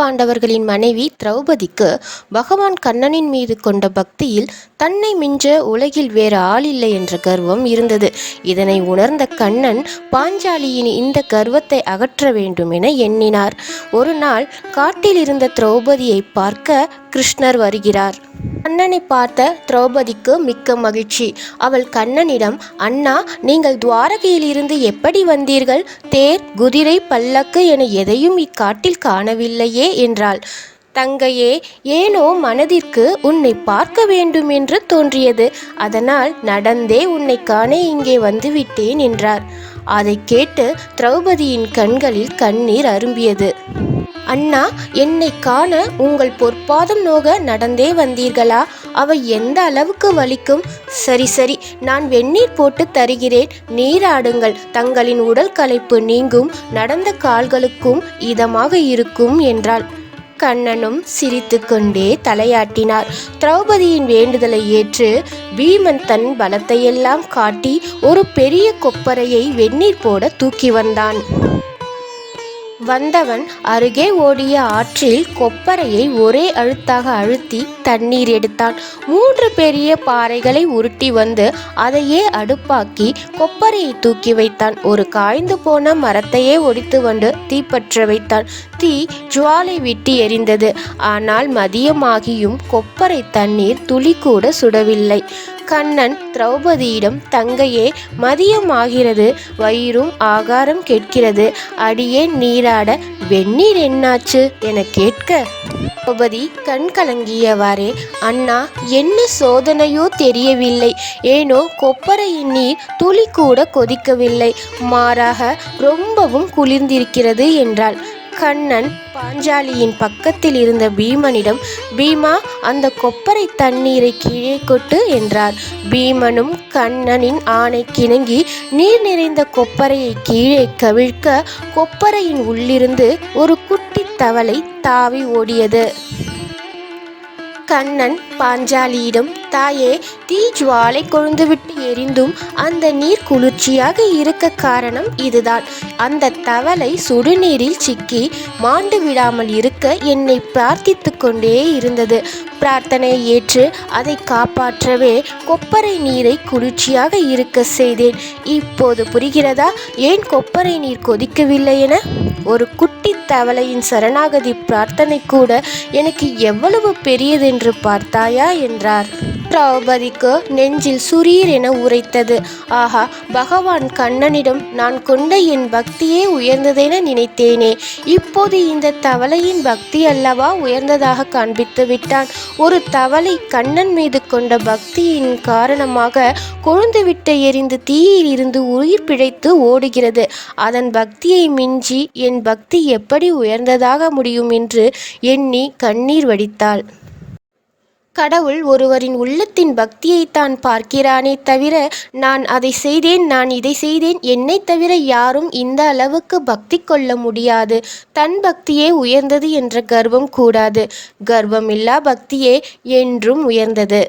பாண்டவர்களின் மனைவி திரௌபதிக்கு பகவான் கண்ணனின் மீது கொண்ட பக்தியில் தன்னை மிஞ்ச உலகில் வேறு ஆளில்லை என்ற கர்வம் இருந்தது. இதனை உணர்ந்த கண்ணன் பாஞ்சாலியின் இந்த கர்வத்தை அகற்ற வேண்டும் என எண்ணினார். ஒரு நாள் காட்டில் இருந்த திரௌபதியை பார்க்க கிருஷ்ணர் வருகிறார். கண்ணனை பார்த்த திரௌபதிக்கு மிக்க மகிழ்ச்சி. அவள் கண்ணனிடம், அண்ணா, நீங்கள் துவாரகையில் இருந்து எப்படி வந்தீர்கள்? தேர், குதிரை, பல்லக்கு என எதையும் இக்காட்டில் காணவில்லையே என்றாள். தங்கையே, ஏனோ மனதிற்கு உன்னை பார்க்க வேண்டும் என்று தோன்றியது. அதனால் நடந்தே உன்னை காண இங்கே வந்துவிட்டேன் என்றார். அதை கேட்டு திரௌபதியின் கண்களில் கண்ணீர் அரும்பியது. அண்ணா, என்னை காண உங்கள் பொற்பாதம் நோக நடந்தே வந்தீர்களா? அவை எந்த அளவுக்கு வலிக்கும்? சரி சரி, நான் வெந்நீர் போட்டு தருகிறேன், நீராடுங்கள். தங்களின் உடல் களைப்பு நீங்கும், நடந்த கால்களுக்கும் இதமாக இருக்கும் என்றாள். கண்ணனும் சிரித்து கொண்டே தலையாட்டினார். திரௌபதியின் வேண்டுதலை ஏற்று பீமன் தன் பலத்தையெல்லாம் காட்டி ஒரு பெரிய கொப்பரையை வெந்நீர் போட தூக்கி வந்தான். வந்தவன் அருகே ஓடிய ஆற்றில் கொப்பரையை ஒரே அழுத்தாக அழுத்தி தண்ணீர் எடுத்தான். 3 பெரிய பாறைகளை உருட்டி வந்து அதையே அடுப்பாக்கி கொப்பரையை தூக்கி வைத்தான். ஒரு காய்ந்து போன மரத்தையே ஒடித்து வந்து தீப்பற்ற வைத்தான். தீ ஜுவாலை விட்டு எரிந்தது. ஆனால் மதியமாகியும் கொப்பரை தண்ணீர் துளி கூட சுடவில்லை. கண்ணன் திரௌபதியிடம், தங்கையே, மதியம் ஆகிறது, வயிறும் ஆகாரம் கேட்கிறது, அடியேன் நீராட வெந்நீர் என்னாச்சு என கேட்க திரௌபதி கண் கலங்கியவாறே, அண்ணா, என்ன சோதனையோ தெரியவில்லை, ஏனோ கொப்பரையின் நீர் துளி கூட கொதிக்கவில்லை, மாறாக ரொம்பவும் குளிர்ந்திருக்கிறது என்றாள். கண்ணன் பாஞ்சாலியின் பக்கத்தில் இருந்த பீமனிடம், பீமா, அந்த கொப்பரை தண்ணீரை கீழே கொட்டு என்றார். பீமனும் கண்ணனின் ஆணைக்கிணங்கி நீர் நிறைந்த கொப்பரையை கீழே கவிழ்க்க கொப்பரையின் உள்ளிருந்து ஒரு குட்டி தவளை தாவி ஓடியது. கண்ணன் பாஞ்சாலியிடம், தாயே, தீ ஜுவாலை கொழுந்துவிட்டு எரிந்தும் அந்த நீர் குளிர்ச்சியாக இருக்க காரணம் இதுதான். அந்த தவளை சுடுநீரில் சிக்கி மாண்டு விடாமல் இருக்க என்னை பிரார்த்தித்து கொண்டே இருந்தது. பிரார்த்தனையை ஏற்று அதை காப்பாற்றவே கொப்பரை நீரை குளிர்ச்சியாக இருக்க செய்தேன். இப்போது புரிகிறதா ஏன் கொப்பரை நீர் கொதிக்கவில்லை என? ஒரு குட்டி தவளையின் சரணாகதி பிரார்த்தனை கூட எனக்கு எவ்வளவு பெரியதென்று பார்த்தாயா என்றார். திரௌபதிக்கு நெஞ்சில் சுரீர் என உரைத்தது. ஆஹா, பகவான் கண்ணனிடம் நான் கொண்ட என் பக்தியே உயர்ந்ததென நினைத்தேனே, இப்போது இந்த தவளையின் பக்தி அல்லவா உயர்ந்ததாக காண்பித்து விட்டான். ஒரு தவளை கண்ணன் மீது கொண்ட பக்தியின் காரணமாக கொழுந்துவிட்டு எரிந்து தீயில் இருந்து உயிர் பிழைத்து ஓடுகிறது. அதன் பக்தியை மிஞ்சி என் பக்தி எப்படி உயர்ந்ததாக முடியும் என்று எண்ணி கண்ணீர் வடித்தாள். கடவுள் ஒருவரின் உள்ளத்தின் பக்தியைத்தான் பார்க்கிறானே தவிர, நான் அதை செய்தேன், நான் இதை செய்தேன், என்னை தவிர யாரும் இந்த அளவுக்கு பக்தி கொள்ள முடியாது. தன் பக்தியே உயர்ந்தது என்ற கர்வம் கூடாது. கர்வமில்லா பக்தியே என்றும் உயர்ந்தது.